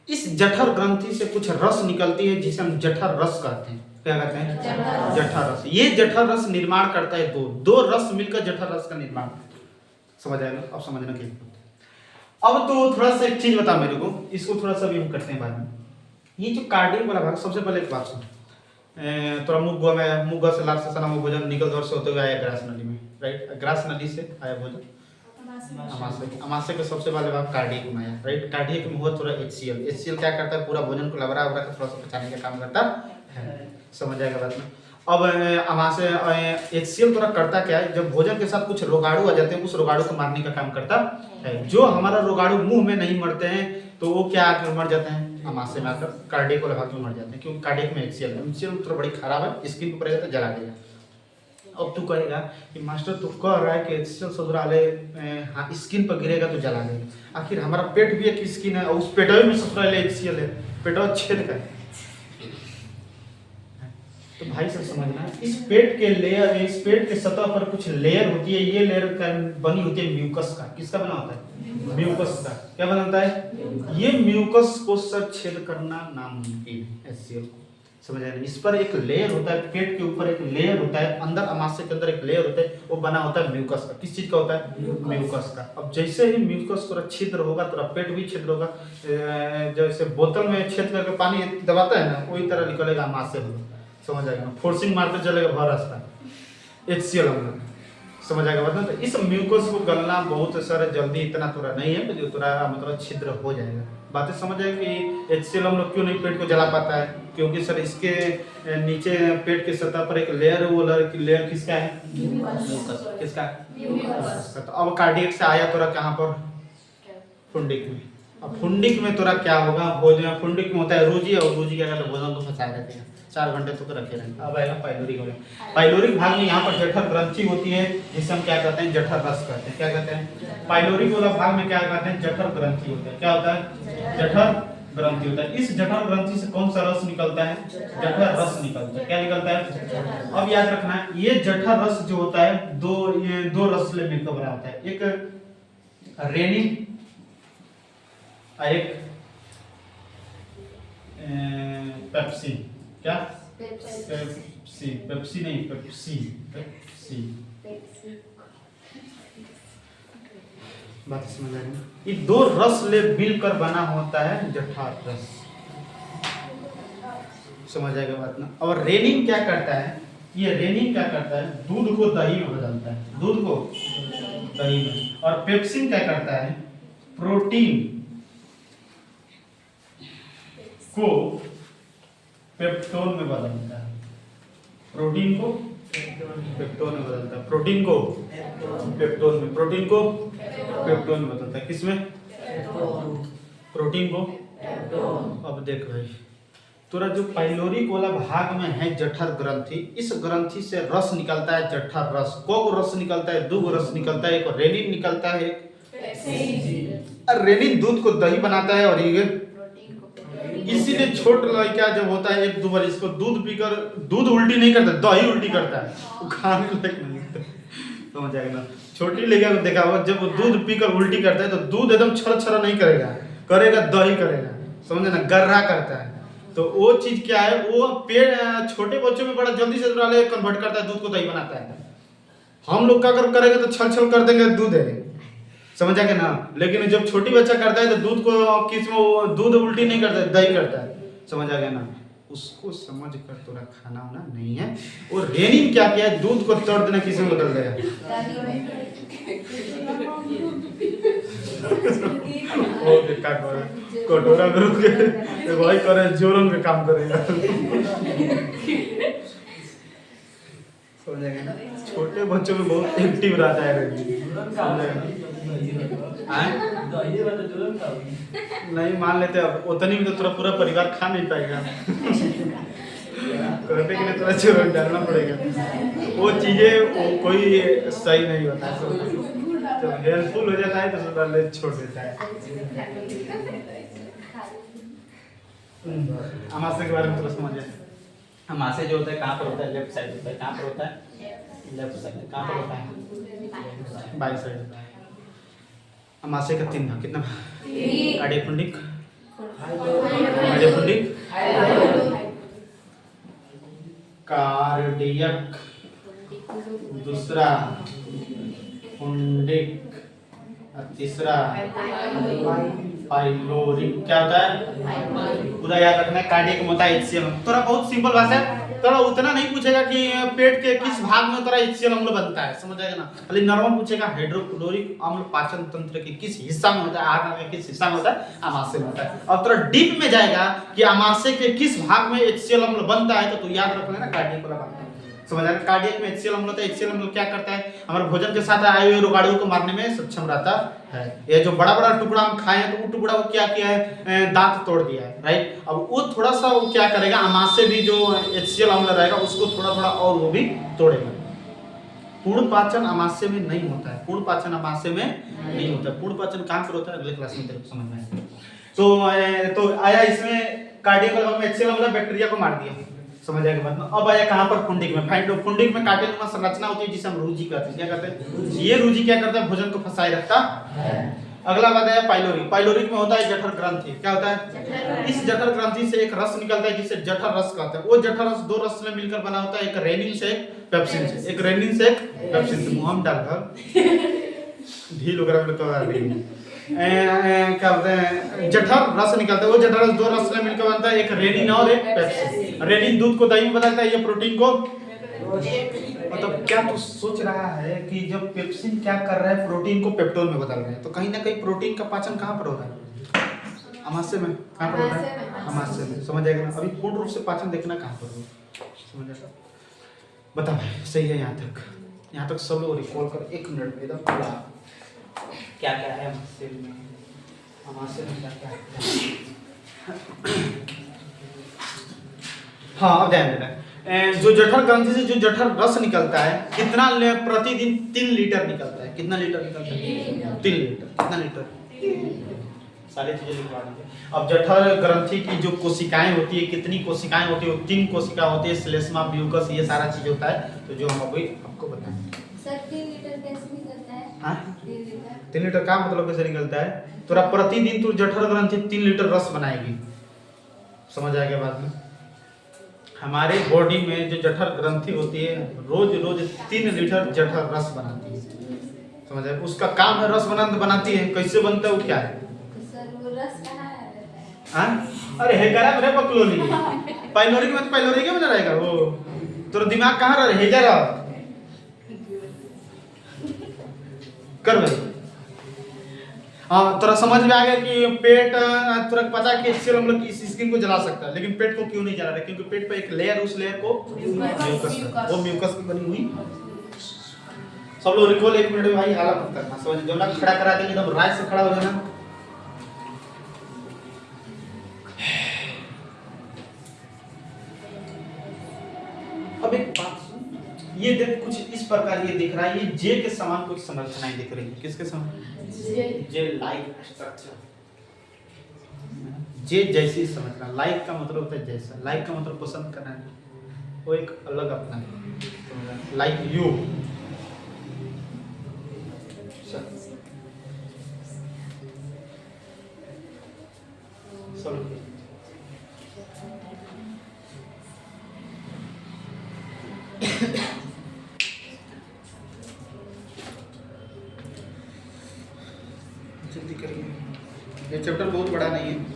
[SPEAKER 1] इस जठर ग्रंथि से कुछ रस निकलती है जिसे हम जठर रस कहते हैं। क्या कहते हैं? जठर रस। ये जठर रस निर्माण करता है दो रस मिलकर जठर रस का निर्माण करता है। समझ आएगा? अब समझना क्या। अब तो थोड़ा सा एक चीज बता मेरे को, इसको थोड़ा सा भी हम करते हैं बाद में। ये जो कार्डियक वाला भाग, सबसे पहले एक बात सुन, थोड़ा मुख गुहा में, मुख गुहा से लार से सना भोजन निकल दौर से होते हुए आया ग्रास नली में। राइट, ग्रास नली से आया भोजन आमाशय। आमाशय के सबसे पहले भाग कार्डियक में आया। राइट, कार्डियक में हुआ थोड़ा HCl। HCl क्या करता है? पूरा भोजन को लबरा वबरा के थोड़ा सा पचाने का काम करता है। समझ जाएगा बात में। अब आमाशय HCl थोड़ा करता क्या है, जब भोजन के साथ कुछ रोगाणु आ जाते हैं, उस रोगाणु को मारने का काम करता है। जो हमारा रोगाणु मुंह में नहीं मरते हैं तो वो क्या आकर मर जाते हैं? आमाशय में आकर कार्डियक वाले भाग में मर जाते हैं, क्योंकि कार्डियक में HCl थोड़ा बड़ी खराब है, स्किन पर पड़ेगा तो जला देगा। अब तू कहेगा कि मास्टर तू कह रहा है कि HCl ससुराले स्किन पर गिरेगा तो जला देगा। आखिर हमारा पेट भी एक स्किन है और उस पेटवे में ससुराले HCl है, पेटवा छेद का। तो भाई सब समझना, इस पेट के लेयर, इस पेट के सतह पर कुछ लेयर होती है। ये लेयर बनी होती है म्यूकस का। किसका बना होता है? म्यूकस का। क्या बनाता है? ये म्यूकस को सर छेद करना नामुमकिन है HCl को। समझ आया? इस पर एक लेयर होता है, पेट के ऊपर एक लेयर होता है, अंदर आमाशय के अंदर एक लेयर होता है, वो बना होता है म्यूकस का। किस चीज का होता है? म्यूकस का। अब जैसे ही म्यूकस थोड़ा छिद्र होगा, थोड़ा पेट भी छिद्र होगा, जैसे बोतल में छेद करके पानी दबाता है ना, वही तरह निकलेगा आमाशय होगा। समझ आएगा? फोर्सिंग मारते चलेगा भर रास्ता HCl हम लोग। समझ आएगा मतलब? तो इस म्यूकस को गलना बहुत सारा जल्दी इतना थोड़ा नहीं है, जो थोड़ा मतलब छिद्र हो जाएगा। बातें समझ आएगी कि HCl हम लोग क्यों नहीं पेट को जला पाता है, क्योंकि सर इसके नीचे पेट के सतह पर एक लेयर है, वो लेयर किसका है? म्यूकस। किसका? म्यूकस। तो अब कार्डियक से आया तोरा कहाँ पर? फुंडिक में। अब फुंडिक में तोरा क्या होगा? भोजन फुंडिक में होता है रुचि, और रुचि क्या करता है? भोजन को फंसाए रहते हैं 4 घंटे तक रखे रहेंगे। अब आएगा पाइलोरिक भाग। पाइलोरिक भाग में यहाँ पर जठर ग्रंथि होती है जिसे हम क्या कहते हैं? जठर रस कहते हैं। क्या कहते हैं? पाइलोरिक वाला भाग में क्या कहते हैं? जठर ग्रंथि होता है। क्या होता है? जठर ग्रंथि होता है। इस जठर ग्रंथि से कौन सा रस निकलता है? जठर रस निकलता है। क्या निकलता है? अब याद रखना, ये जठर रस जो होता है दो रस से मिलकर बना होता है। एक रेनिन और एक पेप्सी। क्या? पेप्सी नहीं, पेप्सी। बात समझ आ रही? ये 2 रस ले मिलकर बना होता है जठर रस। समझ आएगा बात ना? और रेनिन क्या करता है? ये रेनिन क्या करता है? दूध को दही में बदलता है। दूध को दही में। और पेप्सिन क्या करता है? प्रोटीन को पेप्टोन में बदलता है। प्रोटीन को पेप्टोन में बदलता है। प्रोटीन को पेप्टोन में, प्रोटीन को पेप्टोन में बदलता है। किसमें? प्रोटीन को अब देख भाई, तोरा जो पाइलोरिक वाला भाग में है जठर ग्रंथि, इस ग्रंथि से रस निकलता है, जठर रस। को रस निकलता है? 2 रस निकलता है। एक रेनिन निकलता है, एक रेनिन दूध को दही बनाता है, और ये इसीलिए छोट लड़का जब होता है 1-2 बार इसको दूध पीकर दूध उल्टी नहीं करता, दही उल्टी करता है, वो खाने लायक नहीं होता। समझ आएगा ना? छोटी लड़का को देखा हो, जब वो दूध पीकर उल्टी करता है तो दूध एकदम छर नहीं करेगा, दही करेगा, समझे ना, गर्रा करता है। तो वो चीज क्या है, वो पेड़ छोटे बच्चों में बड़ा जल्दी से कन्वर्ट करता है, दूध को दही बनाता है। हम लोग क्या करेंगे तो छल कर देंगे, दूध है, समझ आएगा ना। लेकिन जब छोटी बच्चा करता है तो दूध को किस में दूध उल्टी नहीं करता है, दही करता है, समझ आ गया ना। उसको समझ कर तोरा खाना होना नहीं है। और रेनिन क्या किया है, दूध को तोड़ देना किस में बदल दिया। ओ देखा कटोरा में रुक के वही करे, जोरों में काम करेगा, समझ आ गया ना। छोटे बच्चों में बहुत एक्टिव रहता है रेनिन, समझ आ गया। नहीं मान लेते, अब उतनी में तो थोड़ा पूरा परिवार खा नहीं पाएगा। करने के लिए थोड़ा चूरन डालना पड़ेगा, वो चीजें कोई सही नहीं होता। तो हेल्पफुल हो जाता है तो सुबह छोड़ देता है। अमाशय के बारे में थोड़ा समझिए। अमाशय जो होता है कहाँ पर होता है? लेफ्ट साइड होता है। कहाँ पर होता है? Left side. कहाँ पर होता है? By side. अमाशय का 3 भाग, कितना भाग? कार्डियक पुंडिक, कार्डियक, दूसरा पुंडिक, और तीसरा पाइलोरिक। क्या होता है? पूरा याद रखना है। कार्डियक में होता है HCl। थोड़ा बहुत सिंपल भाषा है, थोड़ा उतना नहीं पूछेगा कि पेट के किस भाग में थोड़ा HCl अम्ल बनता है, समझ आएगा ना। खाली नॉर्मल पूछेगा हाइड्रोक्लोरिक अम्ल पाचन तंत्र के किस हिस्सा में होता है, आहार में किस हिस्सा में होता है, अमाशय में होता है। अब थोड़ा डीप में जाएगा कि अमाशय के किस भाग में HCl अम्ल बनता है, तो याद रख लेना कार्डियक वाला भाग, समझ आएगा। कार्डियक में HCl अम्ल होता है। HCl अम्ल क्या करता है? हमारे भोजन के साथ आए हुए रोगाणुओं को मारने में सक्षम रहता है। ये जो बड़ा टुकड़ा हम खाए हैं तो वो टुकड़ा को क्या किया है, दांत तोड़ दिया है, राइट। अब वो थोड़ा सा वो क्या करेगा, अमाशय भी जो HCl अम्ल रहेगा उसको थोड़ा और वो भी तोड़ेगा। पूर्ण पाचन अमाशय में नहीं होता है, पूर्ण पाचन अमाशय में नहीं होता है। पूर्ण पाचन कहाँ पर होता है, अगले क्लास में तेरे को समझ में आएगा। तो आया इसमें कार्डियक वाला में HCl अम्ल बैक्टीरिया को मार दिया, समझ आएगा बात में। अब आया कहाँ पर? पुंडिक में। पुंडिक में कांटेनुमा संरचना होती है जिसे हम रूजी कहते हैं। क्या कहते हैं? ये रूजी क्या करता है? भोजन को फंसाए रखता है। अगला बात है पाइलोरिक। पाइलोरिक में होता है जठर ग्रंथि। क्या होता है? इस जठर ग्रंथि से एक रस निकलता है जिसे जठर रस कहते हैं। वो जठर रस 2 रस से मिलकर बना होता है, एक रेनिन से एक पेप्सिन से। एक रेनिन से एक पेप्सिन से। मुंह में डालकर ढील वगैरह में करवा देंगे। क्या बोलते हैं, जठर रस निकलता है। वो जठर रस 2 रस से मिलकर बनता है, एक रेनिन और एक पेप्सिन। रेनिन दूध को दही में बदलता है, ये प्रोटीन को, मतलब क्या तू सोच रहा है कि जब पेप्सिन क्या कर रहा है, प्रोटीन को पेप्टोन में बदल रहे हैं, तो कहीं ना कहीं प्रोटीन का पाचन कहाँ पर हो रहा है? अमाशय में। कहाँ पर हो रहा है? अमाशय में, समझ आएगा। अभी पूर्ण रूप से पाचन देखना कहाँ पर हो, समझ आएगा। बता भाई, सही है यहाँ तक सब लोग रिकॉल कर 1 मिनट में एकदम पूरा क्या है अमाशय में क्या है। हाँ, अब ध्यान देना। जो जठर ग्रंथि से जो जठर रस निकलता है, कितना प्रतिदिन 3 लीटर निकलता है। कितना लीटर निकलता है? 3 लीटर। कितना लीटर? सारी चीजें लिखवा दीजिए। अब जठर ग्रंथि की जो कोशिकाएं होती है, कितनी कोशिकाएं होती है? 3 कोशिका होती है, श्लेष्मा, म्यूकस, ये सारा चीज होता है। तो जो हम अभी आपको बताएं
[SPEAKER 4] सर 3 लीटर कैसे निकलता है?
[SPEAKER 1] हाँ,
[SPEAKER 4] 3
[SPEAKER 1] लीटर का मतलब कैसे निकलता है? तोरा प्रतिदिन तू जठर ग्रंथि 3 लीटर रस बनाएगी, समझ आएगा बाद में। हमारे बॉडी में जो जठर ग्रंथि होती है रोज 3 लीटर जठर रस बनाती है, समझ आएगा। उसका काम है रस बनाती है। कैसे बनता है वो क्या है?
[SPEAKER 4] तो सर वो रस कहाँ रहता है?
[SPEAKER 1] हाँ, अरे हेकरा रे बकलोली। पाइलोरिक में पाइलोरिक में रहेगा वो। तोरा दिमाग कहाँ रह हेजा रहा कर भाई। हाँ, तोरा समझ में आ गया कि पेट, तोरा पता है कि HCl अम्ल की स्किन को जला सकता है, लेकिन पेट को क्यों नहीं जला रहा? क्योंकि पेट पे एक लेयर, उस लेयर को म्यूकस, वो म्यूकस की बनी हुई। सब लोग रिकॉल 1 मिनट में भाई हाला मत करना, समझ जो ना खड़ा करा देंगे एकदम राइट से खड़ा हो जाना। ये देख कुछ इस प्रकार ये दिख रहा है, ये जे के समान कुछ संरचनाएं दिख रही है। किसके समान? जे लाइक स्ट्रक्चर, जे जैसी संरचना। लाइक का मतलब होता है जैसा, लाइक का मतलब पसंद करना है, वो एक अलग अपना लाइक यू। जल्दी करिए, ये चैप्टर बहुत बड़ा नहीं है।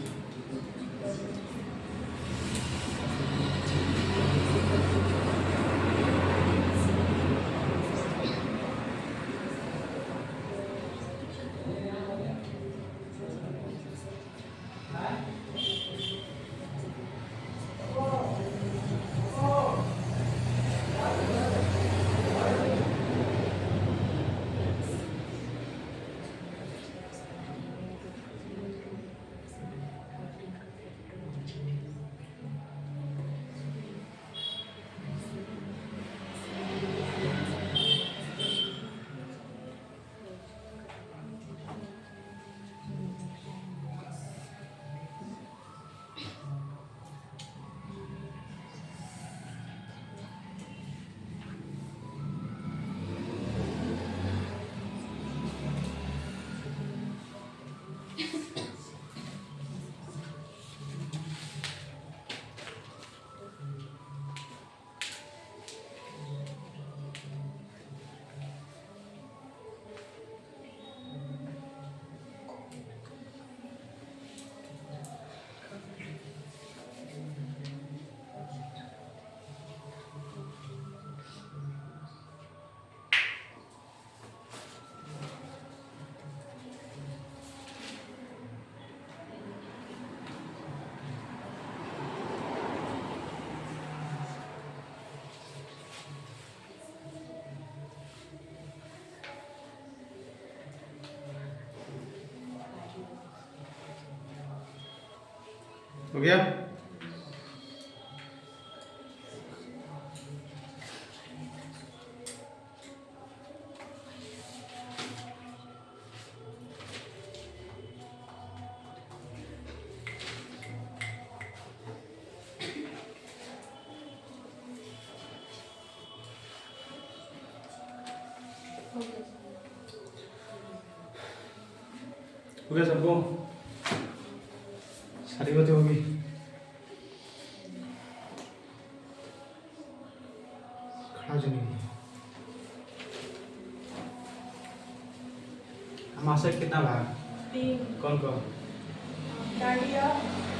[SPEAKER 1] हो गया? हो गया सबको? सारी बातें होगी? खड़ा जो नहीं हमाशा कितना भाग?
[SPEAKER 2] 3
[SPEAKER 1] कौन कौन?
[SPEAKER 2] Cardia,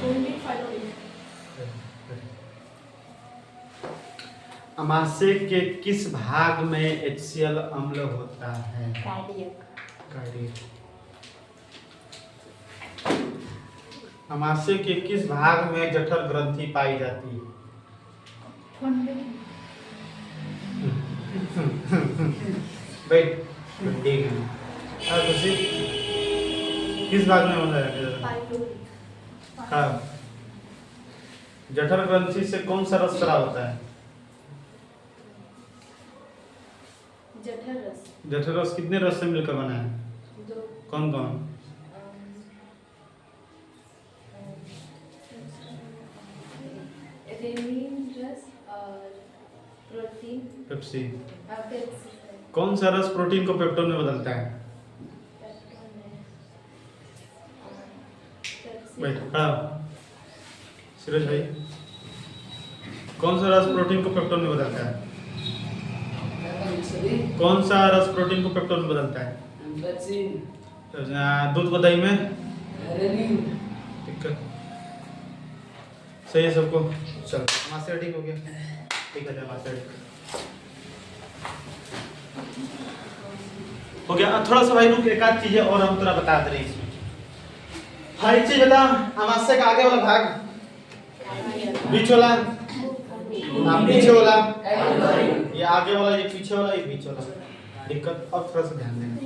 [SPEAKER 2] fully फाइलोइड।
[SPEAKER 1] अमाशय के किस भाग में HCl अम्ल होता है?
[SPEAKER 4] कार्डियक।
[SPEAKER 1] कार्डियक। अमाशय के किस भाग में जठर ग्रंथि पाई जाती है? बैठ देख किस भाग में होता है? हाँ, जठर ग्रंथि से कौन सा रस स्राव होता है?
[SPEAKER 2] जठर रस।
[SPEAKER 1] जठर रस कितने रस से मिलकर बना है?
[SPEAKER 2] 2।
[SPEAKER 1] कौन कौन?
[SPEAKER 4] रेनिन रस और प्रोटीन।
[SPEAKER 1] पेप्सी।
[SPEAKER 4] पेप्सी।
[SPEAKER 1] कौन सा रस प्रोटीन को पेप्टोन में बदलता है? बैठ खड़ा। सूरज भाई, कौन सा रस प्रोटीन को पेप्टोन में बदलता है? कौन सा रस प्रोटीन को पेप्टोन में बदलता है? दूध को दही में? दिक्कत सही है सबको? चलो मास्टर ठीक हो गया। ठीक है मास्टर हो गया। थोड़ा सा भाई रुक, एक आध चीजें और हम थोड़ा बता दे रहे हैं इसमें। हर एक चीज बता। अमाशय का आगे वाला भाग, बीच वाला, पीछे वाला, ये आगे वाला, ये पीछे वाला, ये बीच वाला। दिक्कत अब थोड़ा सा ध्यान देना।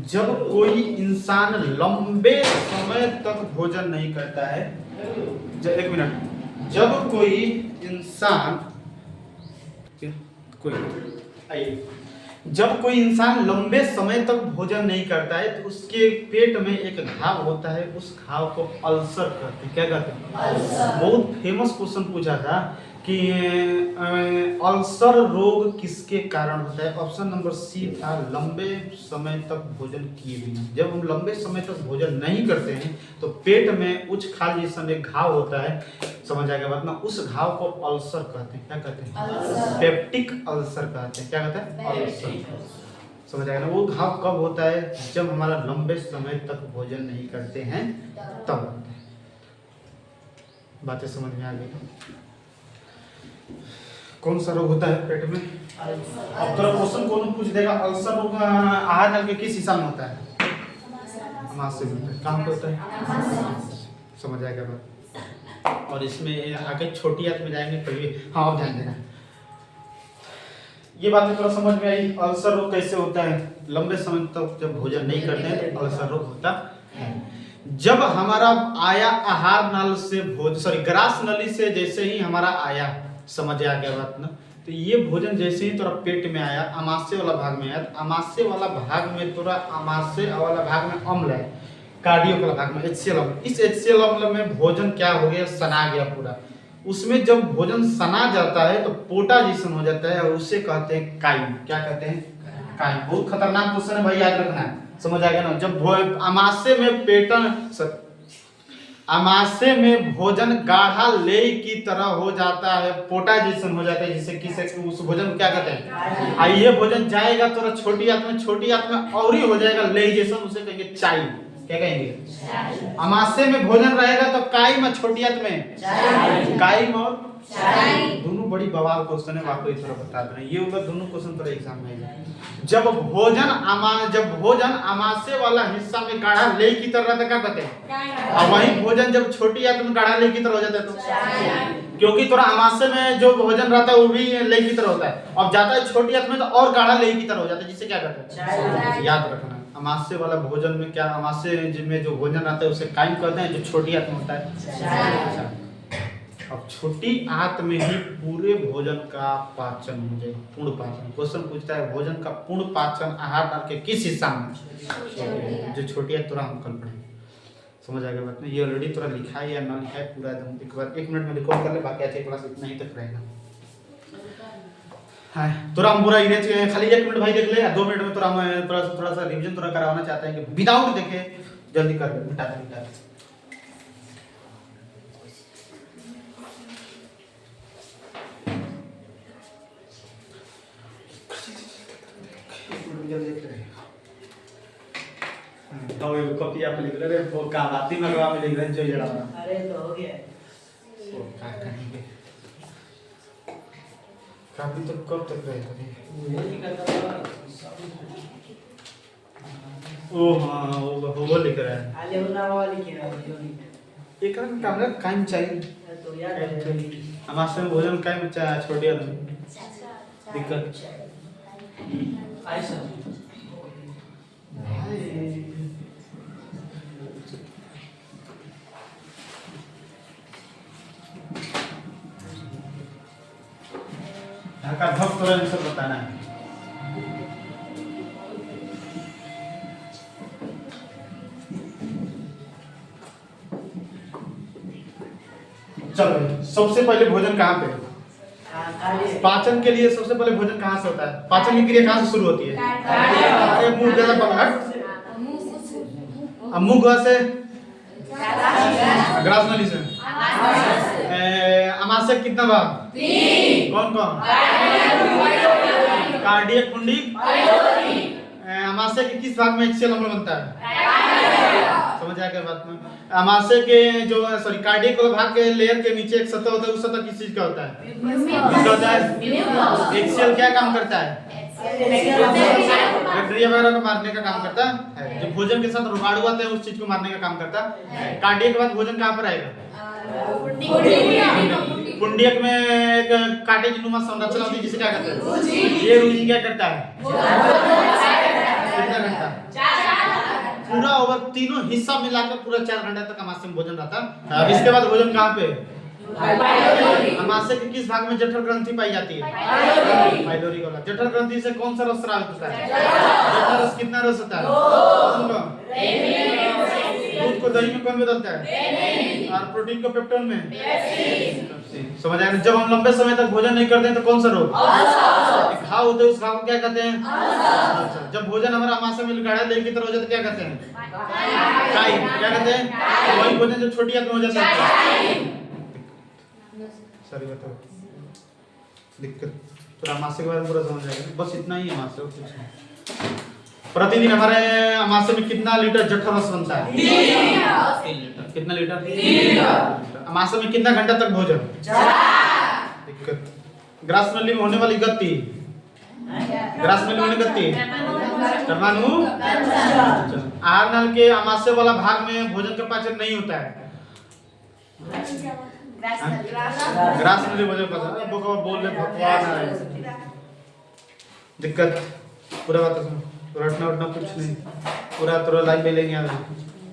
[SPEAKER 1] जब कोई इंसान लंबे समय तक भोजन नहीं करता है, एक मिनट, जब कोई इंसान आइए, जब कोई इंसान लंबे समय तक भोजन नहीं करता है तो उसके पेट में एक घाव होता है, उस घाव को अल्सर कहते हैं। क्या कहते हैं? बहुत फेमस क्वेश्चन पूछा था कि अल्सर रोग किसके कारण होता है। ऑप्शन नंबर सी था, लंबे समय तक भोजन किए बिना। जब हम लंबे समय तक भोजन नहीं करते हैं तो पेट में उच्च खाल जिसमें एक घाव होता है, समझ आएगा बात ना, उस घाव को अल्सर कहते हैं। क्या कहते हैं? पेप्टिक अल्सर कहते हैं। क्या कहते हैं? अल्सर। समझ आएगा ना। वो घाव कब होता है? जब हमारा लंबे समय तक भोजन नहीं करते हैं तब होता है। बातें समझ में आ गई? कौन सा रोग होता है पेट में? अब तो क्वेश्चन कौन पूछ देगा, अल्सर रोग आहार नल के किस हिस्सा में होता है? अमाशय में होता है। कहाँ पे होता है? समझ आएगा बात। और इसमें आगे छोटी आंत में जाएंगे तभी। हाँ, अब ध्यान देना, ये बातें थोड़ा समझ में आई। अल्सर रोग कैसे होता है? लंबे समय तक जब भोजन नहीं करते हैं तो अल्सर रोग होता है। जब हमारा आया आहार नल से ग्रास नली से जैसे ही हमारा आया, समझ आ गया बात ना, तो ये भोजन जैसे ही तोरा पेट में आया, आमाशय वाला भाग में आया, आमाशय वाला भाग में तोरा आमाशय वाला भाग में अम्ल है, कार्डियो वाला भाग में HCl अम्ल। इस HCl अम्ल में भोजन क्या हो गया? सना गया पूरा। उसमें जब भोजन सना जाता है तो पोटा जैसन हो जाता है और उसे कहते हैं काइम। क्या कहते हैं? काइम। बहुत खतरनाक क्वेश्चन है भाई, याद रखना है। समझ आएगा ना। जब आमाशय में आमाशय में भोजन गाढ़ा लेई की तरह हो जाता है, पोटा जैसन हो जाता है, जिससे कि उस भोजन को क्या कहते हैं? आइए, भोजन जाएगा तो छोटी आंत में और ही हो जाएगा लेई जैसन, उसे कहेंगे चाई। क्या कहेंगे? आमाशय में भोजन रहेगा तो काइम और छोटी आंत में काइम और दोनों बड़ी बवाल क्वेश्चन है, आपको इस तरह बता दें। ये होगा दोनों क्वेश्चन पर एग्जाम में आएगा। जब भोजन आमाशय वाला हिस्सा में गाढ़ा लेई की तरह रहता है, क्या कहते हैं? और वही भोजन जब छोटी आंत में गाढ़ा लेई की तरह हो जाता है तो, क्योंकि थोड़ा आमाशय में जो भोजन रहता है वो भी लेई की तरह होता है, अब जाता है छोटी आंत में तो और गाढ़ा लेई की तरह हो जाता है, जिससे क्या कहते हैं? याद रखना, आमाशय वाला भोजन में क्या, आमाशय में जो भोजन रहता है उसे काइम कहते हैं, जो छोटी आंत में होता है। अब छोटी आंत में ही पूरे भोजन का पाचन हो जाए, पूर्ण पाचन। क्वेश्चन पूछता है भोजन का पूर्ण पाचन आहार नल के किस हिस्सा में? जो छोटी आंत तोरा हम कल पढ़े। समझ आ गया बात नहीं? ये ऑलरेडी तोरा लिखा है या ना लिखा है पूरा एकदम एक बार 1 मिनट में रिकॉर्ड कर ले, बाकी आज क्लास इतना ही तक रहेगा। हाँ, तोरा हम पूरा इरेज खाली 1 मिनट भाई देख ले, 2 मिनट में तोरा हम थोड़ा सा रिवीजन तोरा करवाना चाहते हैं कि विदाउट देखे जल्दी कर ले, मिटा दे। तो ये कॉपी आप लिख रहे हैं, वो का बाती में लगा में लिख रहे हैं जो जड़ा।
[SPEAKER 3] अरे तो हो गया।
[SPEAKER 1] वो क्या करेंगे? काफी तो कब तक रहेगा? ओ हाँ, वो लिख रहा है।
[SPEAKER 3] आले होना वाला लिख रहा है।
[SPEAKER 1] एक रंग कैमरा काइम चाहिए
[SPEAKER 3] तो यार
[SPEAKER 1] आमाशय में भोजन काइम चाहिए, छोटी आदमी दिक्कत
[SPEAKER 3] ऐसा
[SPEAKER 1] ढाका भक्त थोड़ा आंसर बताना है। चलो, सबसे पहले भोजन कहाँ पे? पाचन के लिए सबसे पहले भोजन कहाँ से होता है? पाचन की क्रिया कहाँ से शुरू होती है? मुंह जैसा पकड़, मुंह से ग्रास नली से। आमाशय कितना भाग? 3। कौन कौन? कार्डियक कुंडी। आमाशय के किस भाग में HCl अम्ल बनता है? समझ आ गया बात में? आमाशय के जो कार्डियक भाग के लेयर के नीचे एक सतह होता है, उस सतह किस चीज का होता है? HCl क्या काम करता है? बैक्टीरिया वगैरह को मारने का काम करता है। जो भोजन के साथ रोगाणु आते हैं उस चीज को मारने का काम करता है। कार्डियक के बाद भोजन कहाँ पर आएगा? कुंडियक में एक काटेज नुमा संरचना होती है जिसे क्या कहते हैं? ये रुई क्या करता है? कितना घंटा? पूरा ओवर तीनों हिस्सा मिलाकर पूरा 4 घंटे तक आमाशय में भोजन रहता है। अब इसके बाद भोजन कहाँ पे? अमाशय के किस भाग में जठर ग्रंथि पाई जाती है? पाइलोरी गला। जठर ग्रंथि से कौन सा रस स्रावित होता है? जठर रस कितना रस होता है? दूध को दही में कौन बदलता है? और प्रोटीन को पेप्टोन में? समझ आया? जब हम लंबे समय तक भोजन नहीं करते हैं तो कौन सा रोग? घाव होते हैं, उस घाव को क्या कहते हैं? जब भोजन हमारा अमाशय में गाढ़ा लेग की तरह हो जाता है क्या कहते हैं? काई। क्या कहते हैं? वही भोजन जो छोटी आंत में हो जाता है सॉरी बताओ दिक्कत। तो अमाशय के बारे में पूरा समझ आएगा। बस इतना ही अमाशय, कुछ नहीं। प्रतिदिन हमारे अमाशय में कितना लीटर जठर रस बनता है? 3 लीटर। कितना लीटर? 3 लीटर। अमाशय में कितना घंटा तक भोजन? दिक्कत। ग्रासनली में होने वाली गति, ग्रासनली में होने गति कर्मानु आहार नल के अमाशय वाला भाग में भोजन का पाचन नहीं होता है। ग्रासनली भोजन का बोल ले भगवान है दिक्कत। पूरा बात सुनो, रटना उठना कुछ नहीं, पूरा थोड़ा लाइव में लेंगे,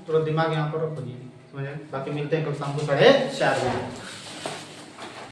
[SPEAKER 1] थोड़ा दिमाग यहाँ पर रखो जी, समझे? बाकी मिलते हैं कल शाम को 4:30 बजे।